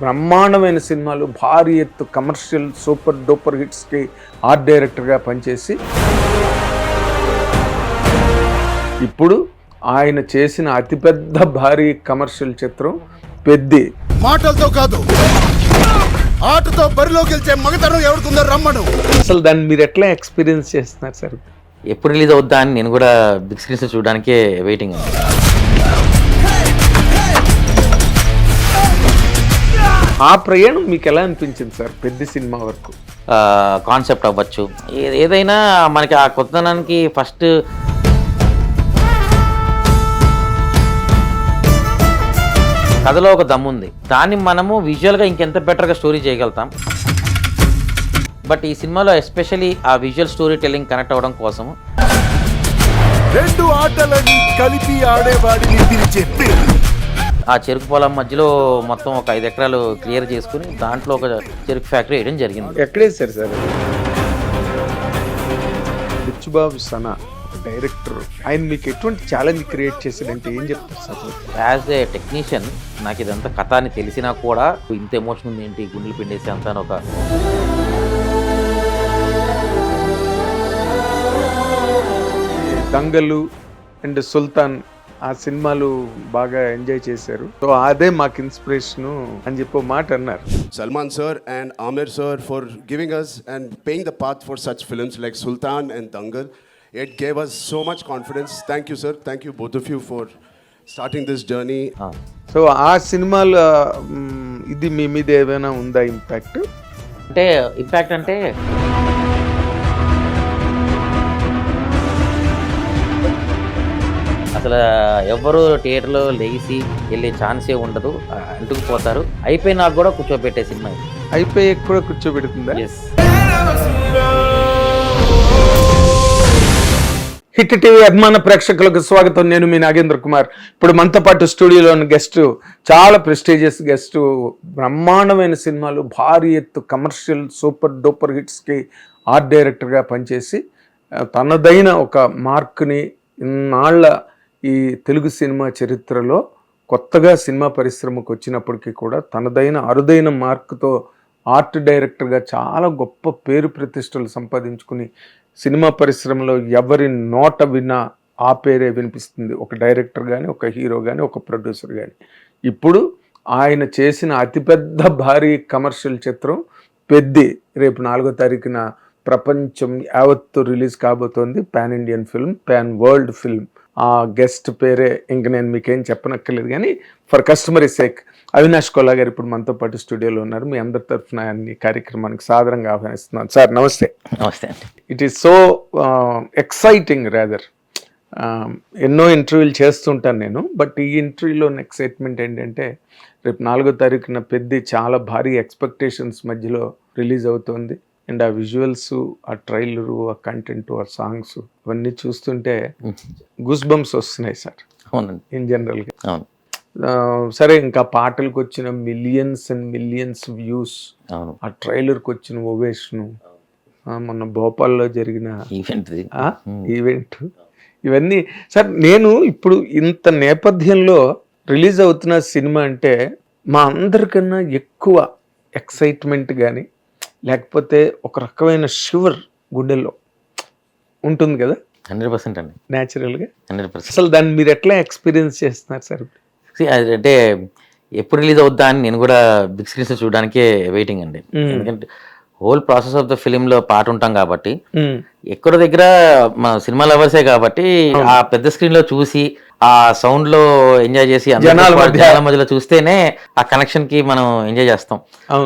బ్రహ్మాండమైన సినిమాలు, భారీ ఎత్తు కమర్షియల్ సూపర్ డూపర్ హిట్స్కి ఆర్ట్ డైరెక్టర్గా పనిచేసి ఇప్పుడు ఆయన చేసిన అతిపెద్ద భారీ కమర్షియల్ చిత్రం పెద్ది. మాటలతో కాదు ఆటతో బరిలోకి వెళ్తే మగతనం ఎవరికుందో రమ్మను. అసలు దాన్ని మీరు ఎట్లా ఎక్స్పీరియన్స్ చేస్తున్నారు సార్? ఎప్పుడు రిలీజ్ అవుద్దా అని నేను కూడా బిగ్ స్క్రీన్స్ చూడడానికే వెయిటింగ్. ఆ ప్రయాణం మీకు ఎలా అనిపించింది సార్ పెద్ద సినిమా వరకు? కాన్సెప్ట్ అవ్వచ్చు, ఏదైనా మనకి ఆ కొత్తదనానికి ఫస్ట్ కథలో ఒక దమ్ము ఉంది, దాన్ని మనము విజువల్గా ఇంకెంత బెటర్గా స్టోరీ చేయగలుగుతాం. బట్ ఈ సినిమాలో ఎస్పెషలీ ఆ విజువల్ స్టోరీ టెల్లింగ్ కనెక్ట్ అవ్వడం కోసం రెండు ఆటలని కలిపి ఆడేవాడిని పిలిచే పేరు. ఆ చెరుకు పొలం మధ్యలో మొత్తం ఒక 5 ఎకరాలు క్లియర్ చేసుకుని దాంట్లో ఒక చెరుకు ఫ్యాక్టరీ వేయడం జరిగింది. ఎక్కడేసారు సార్? బుచ్చిబాబు సనా డైరెక్టర్, ఆయన మీకు ఎటువంటి ఛాలెంజ్ క్రియేట్ చేశాడంటే ఏం చెప్తారు సార్? యాజ్ ఏ టెక్నీషియన్ నాకు ఇదంతా కథ అని తెలిసినా కూడా ఇంత ఎమోషన్ ఉంది ఏంటి, గుండెలు పిండేసి అంతా అని ఒక దంగలు అండ్ సుల్తాన్ ఆ సినిమాలు బాగా ఎంజాయ్ చేశారు. సో అదే మాకు ఇన్స్పిరేషను అని చెప్పి ఒక మాట అన్నారు. Salman sir and Amir sir for giving us and paying the path for such films like Sultan and Dangal. It gave us so much confidence. Thank you sir. Thank you both of you for starting this journey. So ఆ సినిమాలు ఇది మీ మీద ఏమైనా ఉందా impact? అంటే impact అంటే అసలు ఎవరు థియేటర్లో లేచి వెళ్ళే ఛాన్సే ఉండదు, అంటుకుపోతారు. అయిపోయి నాకు కూడా కూర్చోబెట్టే సినిమా ఇది. అయిపోయి కూడా కూర్చోబెడుతుందా? ఎస్. హిట్ టీవీ అభిమాన ప్రేక్షకులకు స్వాగతం. నేను మీ నాగేంద్ర కుమార్. ఇప్పుడు మనతో పాటు స్టూడియోలోని గెస్ట్, చాలా ప్రెస్టీజియస్ గెస్ట్, బ్రహ్మాండమైన సినిమాలు, భారీ ఎత్తు కమర్షియల్ సూపర్ డూపర్ హిట్స్కి ఆర్ట్ డైరెక్టర్గా పనిచేసి తనదైన ఒక మార్క్ని ఇన్నాళ్ళ ఈ తెలుగు సినిమా చరిత్రలో కొత్తగా సినిమా పరిశ్రమకు వచ్చినప్పటికీ కూడా తనదైన అరుదైన మార్క్తో ఆర్ట్ డైరెక్టర్గా చాలా గొప్ప పేరు ప్రతిష్టలు సంపాదించుకుని సినిమా పరిశ్రమలో ఎవరి నోట విన్నా ఆ పేరే వినిపిస్తుంది. ఒక డైరెక్టర్ కానీ, ఒక హీరో కానీ, ఒక ప్రొడ్యూసర్ కానీ. ఇప్పుడు ఆయన చేసిన అతిపెద్ద భారీ కమర్షియల్ చిత్రం పెద్ది రేపు 4వ తారీఖున ప్రపంచం యావత్తు రిలీజ్ కాబోతోంది. Pan Indian film, pan world film. ఆ గెస్ట్ పేరే ఇంక నేను మీకేం చెప్పనక్కర్లేదు, కానీ for customary sake Avinash Kola garu ఇప్పుడు మనతో పాటు స్టూడియోలో ఉన్నారు. మీ అందరి తరఫున అన్ని కార్యక్రమానికి సాదరంగా ఆహ్వానిస్తున్నాను. సార్ నమస్తే. నమస్తే అండి. It is so exciting rather. ఎన్నో ఇంటర్వ్యూలు చేస్తుంటాను నేను, బట్ ఈ ఇంటర్వ్యూలోని ఎక్సైట్మెంట్ ఏంటంటే రేపు 4వ తారీఖున పెద్ద చాలా భారీ ఎక్స్పెక్టేషన్స్ మధ్యలో రిలీజ్ అవుతోంది. అండ్ ఆ విజువల్స్, ఆ ట్రైలరు, ఆ కంటెంట్, ఆ సాంగ్స్ అవన్నీ చూస్తుంటే గూస్ బంప్స్ వస్తున్నాయి సార్. అవునండి. ఇన్ జనరల్గా. అవును. సరే, ఇంకా పాటలకు వచ్చిన మిలియన్స్ అండ్ మిలియన్స్ వ్యూస్, అవును, ఆ ట్రైలర్కి వచ్చిన ఓవేషను, మొన్న భోపాల్లో జరిగిన ఈవెంట్, ఇవన్నీ సార్. నేను ఇప్పుడు ఇంత నేపథ్యంలో రిలీజ్ అవుతున్న సినిమా అంటే మా అందరికన్నా ఎక్కువ ఎక్సైట్మెంట్ కానీ లేకపోతే ఒక రకమైన షివర్ గుండెల్లో ఉంటుంది కదా. 100% అండి. న్యాచురల్గా 100%. అసలు దాన్ని మీరు ఎట్లా ఎక్స్పీరియన్స్ చేస్తున్నారు సార్? అంటే ఎప్పుడు రిలీజ్ అవుద్దా అని నేను కూడా బిగ్ స్క్రీన్స్ చూడడానికే వెయిటింగ్ అండి. ఎందుకంటే whole process of the film లో పార్ట్ ఉంటాం కాబట్టి, ఎక్కడో దగ్గర మా సినిమా లవర్సే కాబట్టి ఆ పెద్ద స్క్రీన్ లో చూసి ఆ సౌండ్ లో ఎంజాయ్ చేసి జనాల మధ్యలో చూస్తేనే ఆ కనెక్షన్ కి మనం ఎంజాయ్ చేస్తాం.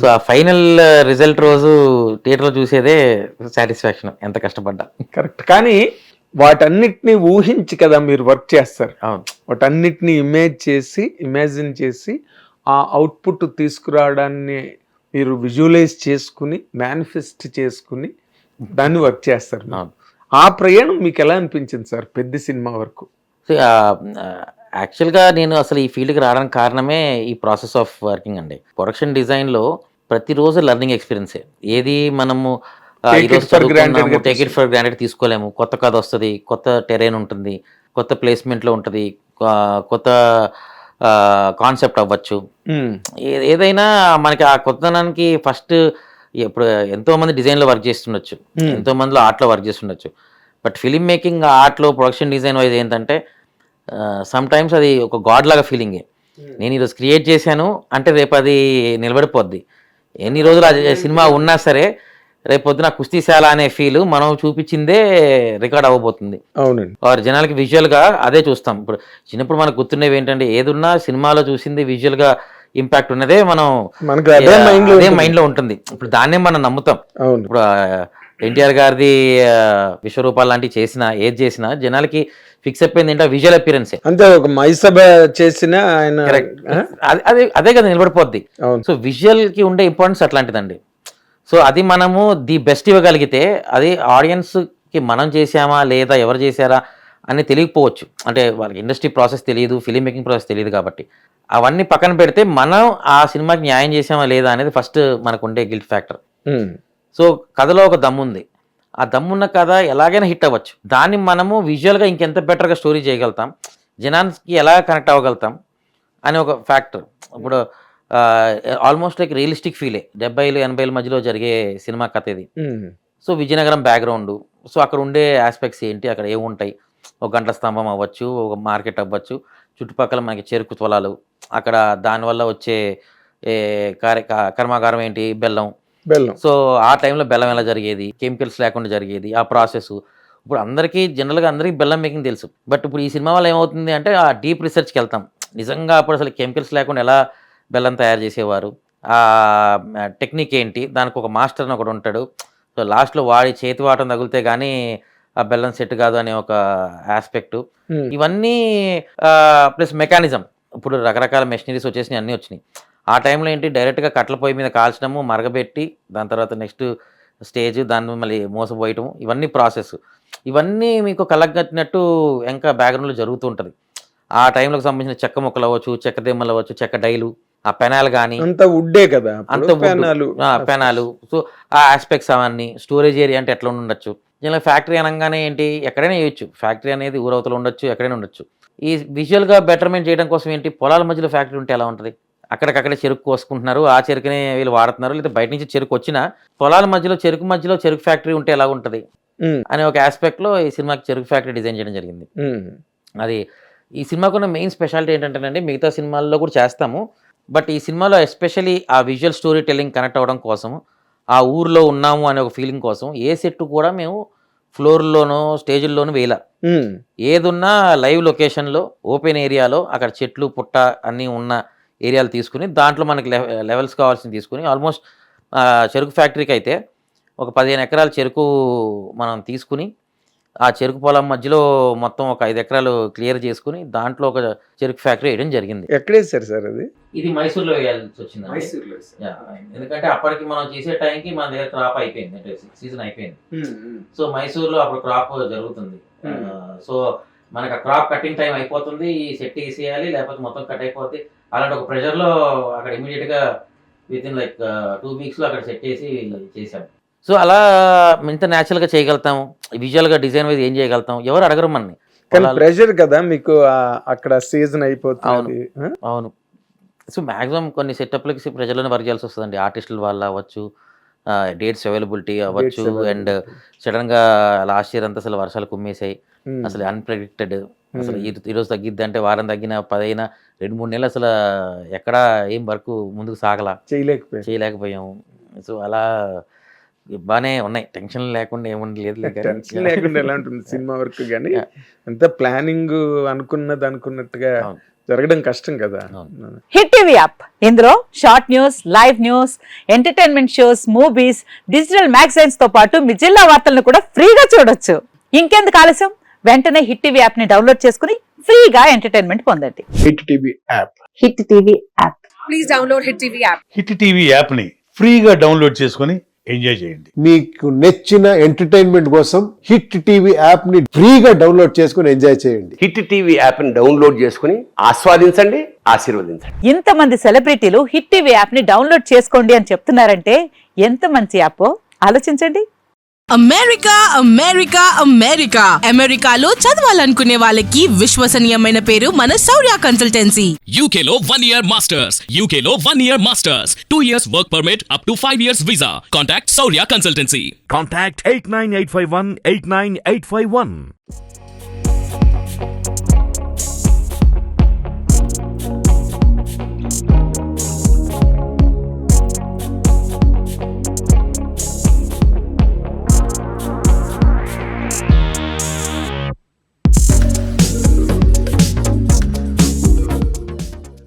సో ఆ ఫైనల్ రిజల్ట్ రోజు థియేటర్ లో చూసేదే సాటిస్ఫాక్షన్, ఎంత కష్టపడ్డా. కరెక్ట్. కానీ వాటన్నిటిని ఊహించి కదా మీరు వర్క్ చేస్తారు. వాటన్నిటిని ఇమాజిన్ చేసి ఆ అవుట్పుట్ తీసుకురావడాన్ని మీరు విజువలైజ్ చేసుకుని మేనిఫెస్ట్ చేసుకుని దాన్ని వర్క్ చేస్తారు. ఆ ప్రయాణం మీకు ఎలా అనిపించింది సార్ పెద్ద సినిమా వరకు? యాక్చువల్గా నేను అసలు ఈ ఫీల్డ్కి రావడానికి కారణమే ఈ ప్రాసెస్ ఆఫ్ వర్కింగ్ అండి. ప్రొడక్షన్ డిజైన్లో ప్రతిరోజు లెర్నింగ్ ఎక్స్పీరియన్సే. ఏది మనము టేక్ ఇట్ ఫర్ గ్రాంటెడ్ తీసుకోలేము. కొత్త కథ వస్తుంది, కొత్త టెరైన్ ఉంటుంది, కొత్త ప్లేస్మెంట్లో ఉంటుంది, కొత్త కాన్సెప్ట్ అవ్వచ్చు, ఏదైనా మనకి ఆ కొత్తదనానికి ఫస్ట్ ఇప్పుడు ఎంతో మంది డిజైన్లో వర్క్ చేస్తుండొచ్చు, ఎంతో మందిలో ఆర్ట్లో వర్క్ చేస్తుండొచ్చు. బట్ ఫిలిం మేకింగ్ ఆర్ట్లో ప్రొడక్షన్ డిజైన్ వైజ్ ఏంటంటే సమ్ టైమ్స్ అది ఒక గాడ్ లాగా ఫీలింగే. నేను ఈరోజు క్రియేట్ చేశాను అంటే రేపు అది నిలబడిపోద్ది. ఎన్ని రోజులు అది సినిమా ఉన్నా సరే రేపొద్దున కుస్తీశాల అనే ఫీల్ మనం చూపించిందే రికార్డ్ అవ్వబోతుంది. అవునండి. వారు జనాలకి విజువల్గా అదే చూస్తాం. ఇప్పుడు చిన్నప్పుడు మనకు గుర్తుండేవి ఏంటంటే ఏదున్నా సినిమాలో చూసింది విజువల్గా ఇంపాక్ట్ ఉన్నదే మనం అదే మైండ్ లో ఉంటుంది. ఇప్పుడు దాన్నే మనం నమ్ముతాం. ఇప్పుడు ఎన్టీఆర్ గారిది విశ్వరూపాలు లాంటివి చేసినా ఏది చేసినా జనాలకి ఫిక్స్ అయిపోయింది ఏంటో విజువల్ అపిరెన్సే. అంతే ఒక మైసభ చేసిన ఆయన అదే కదా నిలబడిపోద్ది. సో విజువల్ కి ఉండే ఇంపార్టెన్స్ అట్లాంటిదండి. సో అది మనము ది బెస్ట్ ఇవ్వగలిగితే అది ఆడియన్స్ కి మనం చేసామా లేదా ఎవరు చేశారా అని తెలియకపోవచ్చు. అంటే వాళ్ళకి ఇండస్ట్రీ ప్రాసెస్ తెలియదు, ఫిలిం మేకింగ్ ప్రాసెస్ తెలియదు. కాబట్టి అవన్నీ పక్కన పెడితే మనం ఆ సినిమాకి న్యాయం చేసామా లేదా అనేది ఫస్ట్ మనకు ఉండే గిల్ట్ ఫ్యాక్టర్. సో కథలో ఒక దమ్ముంది, ఆ దమ్మున్న కథ ఎలాగైనా హిట్ అవ్వచ్చు. దాన్ని మనము విజువల్గా ఇంకెంత బెటర్గా స్టోరీ చేయగలుగుతాం, జనానికి ఎలా కనెక్ట్ అవ్వగలుగుతాం అని ఒక ఫ్యాక్టర్. ఇప్పుడు almost like realistic ఫీలే, 70s 80s మధ్యలో జరిగే సినిమా కథ ఇది. సో విజయనగరం బ్యాక్గ్రౌండ్, సో అక్కడ ఉండే ఆస్పెక్ట్స్ ఏంటి, అక్కడ ఏముంటాయి, ఒక గంటల స్తంభం అవ్వచ్చు, ఒక మార్కెట్ అవ్వచ్చు, చుట్టుపక్కల మనకి చెరుకు పొలాలు, అక్కడ దానివల్ల వచ్చే కర్మాగారం ఏంటి, బెల్లం. సో ఆ టైంలో బెల్లం ఎలా జరిగేది, కెమికల్స్ లేకుండా జరిగేది ఆ ప్రాసెస్. ఇప్పుడు అందరికీ జనరల్గా అందరికీ బెల్లం మేకింగ్ తెలుసు. బట్ ఇప్పుడు ఈ సినిమా వల్ల ఏమవుతుంది అంటే ఆ డీప్ రీసెర్చ్కి వెళ్తాం. నిజంగా అప్పుడు అసలు కెమికల్స్ లేకుండా ఎలా బెల్లం తయారు చేసేవారు, ఆ టెక్నిక్ ఏంటి, దానికి ఒక మాస్టర్ అని ఒకడు ఉంటాడు. సో లాస్ట్లో వాడి చేతి వాటం తగిలితే కానీ ఆ బెల్లం సెట్ కాదు అనే ఒక ఆస్పెక్ట్. ఇవన్నీ ప్లస్ మెకానిజం. ఇప్పుడు రకరకాల మెషినరీస్ వచ్చేసినాయి, అన్నీ వచ్చినాయి. ఆ టైంలో ఏంటి డైరెక్ట్గా కట్ల పొయ్యి మీద కాల్చడము, మరగబెట్టి దాని తర్వాత నెక్స్ట్ స్టేజ్, దాన్ని మళ్ళీ మోసపోయటము, ఇవన్నీ ప్రాసెస్. ఇవన్నీ మీకు కలగట్టినట్టు ఇంకా బ్యాక్గ్రౌండ్లో జరుగుతూ ఉంటుంది. ఆ టైంలోకి సంబంధించిన చెక్క ముక్కలు అవ్వచ్చు, చెక్క దెమ్మలు అవ్వచ్చు, చెక్క డైలు, ఆ పెనాలు కానీ అంత వుడ్డే కదా, అంత పెనాలు. సో ఆ ఆస్పెక్ట్స్ అవన్నీ, స్టోరేజ్ ఏరియా అంటే ఎట్లా ఉండొచ్చు. జనరల్ ఫ్యాక్టరీ అనగానే ఏంటి ఎక్కడైనా వేయచ్చు, ఫ్యాక్టరీ అనేది ఊరవతలు ఉండొచ్చు, ఎక్కడైనా ఉండొచ్చు. ఈ విజువల్గా బెటర్మెంట్ చేయడం కోసం ఏంటి పొలాల మధ్యలో ఫ్యాక్టరీ ఉంటే ఎలా ఉంటుంది, అక్కడికక్కడే చెరుకు కోసుకుంటున్నారు, ఆ చెరుకునే వీళ్ళు వాడుతున్నారు, లేదా బయట నుంచి చెరుకు వచ్చినా పొలాల మధ్యలో చెరుకు ఫ్యాక్టరీ ఉంటే ఎలా ఉంటుంది అనే ఒక ఆస్పెక్ట్లో ఈ సినిమాకి చెరుకు ఫ్యాక్టరీ డిజైన్ చేయడం జరిగింది. అది ఈ సినిమాకున్న మెయిన్ స్పెషాలిటీ ఏంటంటేనండి, మిగతా సినిమాల్లో కూడా చేస్తాము, బట్ ఈ సినిమాలో ఎస్పెషల్లీ ఆ విజువల్ స్టోరీ టెల్లింగ్ కనెక్ట్ అవ్వడం కోసం, ఆ ఊర్లో ఉన్నాము అనే ఒక ఫీలింగ్ కోసం ఏ సెట్ కూడా మేము ఫ్లోర్లోనో స్టేజ్ల్లోనూ వేయాల. ఏదున్నా లైవ్ లొకేషన్లో ఓపెన్ ఏరియాలో అక్కడ చెట్లు పుట్ట అన్నీ ఉన్న ఏరియాలు తీసుకుని దాంట్లో మనకి లెవెల్స్ కావాల్సింది తీసుకుని, ఆల్మోస్ట్ చెరుకు ఫ్యాక్టరీకి అయితే ఒక 15 ఎకరాల చెరుకు మనం తీసుకుని ఆ చెరుకు పొలం మధ్యలో మొత్తం ఒక 5 ఎకరాలు క్లియర్ చేసుకుని దాంట్లో ఒక చెరుకు ఫ్యాక్టరీ వేయడం జరిగింది. ఎక్కడ వేసారు సార్ అది? ఇది మైసూర్లో వేయాల్సి వచ్చింది. ఎందుకంటే అప్పటికి మనం చేసే టైంకి మన దగ్గర క్రాప్ అయిపోయింది, అంటే సీజన్ అయిపోయింది. సో మైసూర్లో అప్పుడు క్రాప్ జరుగుతుంది. సో మనకు ఆ క్రాప్ కటింగ్ టైం అయిపోతుంది, ఈ సెట్ వేసేయాలి లేకపోతే మొత్తం కట్ అయిపోద్ది. అలాంటి ఒక ప్రెషర్లో అక్కడ ఇమీడియట్గా వితిన్ లైక్ 2 వీక్స్లో అక్కడ సెట్ చేసి చేసాం. సో అలా ఇంత న్యాచురల్గా చేయగలుగుతాం, విజువల్గా డిజైన్ వైజ్ ఏం చేయగలుగుతాం, ఎవరు అడగరు మనని. ప్రెషర్ కదా మీకు అక్కడ సీజన్ అయిపోతుంది. అవును. సో మ్యాక్సిమం కొన్ని సెటప్లకి ప్రజలను వర్క్ చేయాల్సి వస్తుందండి. ఆర్టిస్టుల వల్ల అవ్వచ్చు, డేట్స్ అవైలబిలిటీ అవ్వచ్చు, అండ్ సడన్గా లాస్ట్ ఇయర్ అంతా అసలు వర్షాలు కుమ్మేసాయి, అసలు అన్ప్రెడిక్టెడ్. అసలు ఈరోజు తగ్గిద్ది అంటే వారం తగ్గిన 10 అయినా 2-3 నెలలు అసలు ఎక్కడా ఏం వర్క్ ముందుకు చేయలేకపోయాము. సో అలా బాగానే ఉన్నాయి, టెన్షన్ లేకుండా ఏముండలేదు. టెన్షన్ లేకుండా ఎలా ఉంటుంది సినిమా వర్క్, కానీ అంత ప్లానింగ్ అనుకున్నట్టుగా జరగడం కష్టం కదా. హిట్ టీవీ యాప్, ఇందులో short news, live news, entertainment shows, movies, digital magazines తో పాటు మీ జిల్లా వార్తలను కూడా ఫ్రీగా చూడొచ్చు. ఇంకెందుకు ఆలస్యం, వెంటనే హిట్ టీవీ యాప్ ని డౌన్లోడ్ చేసుకుని ఫ్రీగా ఎంటర్టైన్మెంట్ పొందండి. Hit TV app. Hit TV app. Please download hit TV app. Hit TV app ని ఫ్రీగా డౌన్లోడ్ చేసుకొని ఎంజాయ్ చేయండి. మీకు నచ్చిన ఎంటర్టైన్మెంట్ కోసం హిట్ టీవీ యాప్ ని ఫ్రీగా డౌన్లోడ్ చేసుకుని ఎంజాయ్ చేయండి. హిట్ టీవీ యాప్ ని డౌన్లోడ్ చేసుకుని ఆస్వాదించండి, ఆశీర్వదించండి. ఇంతమంది సెలబ్రిటీలు హిట్ టీవీ యాప్ ని డౌన్లోడ్ చేసుకోండి అని చెప్తున్నారంటే ఎంత మంచి యాప్ ఆలోచించండి. అమెరికా అమెరికా అమెరికా అమెరికాలో చదవాలనుకునే వాళ్ళకి విశ్వసనీయమైన పేరు మన శౌర్య consultancy. UK Law 1 Year Masters. UK Law 1 Year Masters. 2 years work permit up to 5 years visa. Contact Saurya Consultancy. Contact 89851 89851.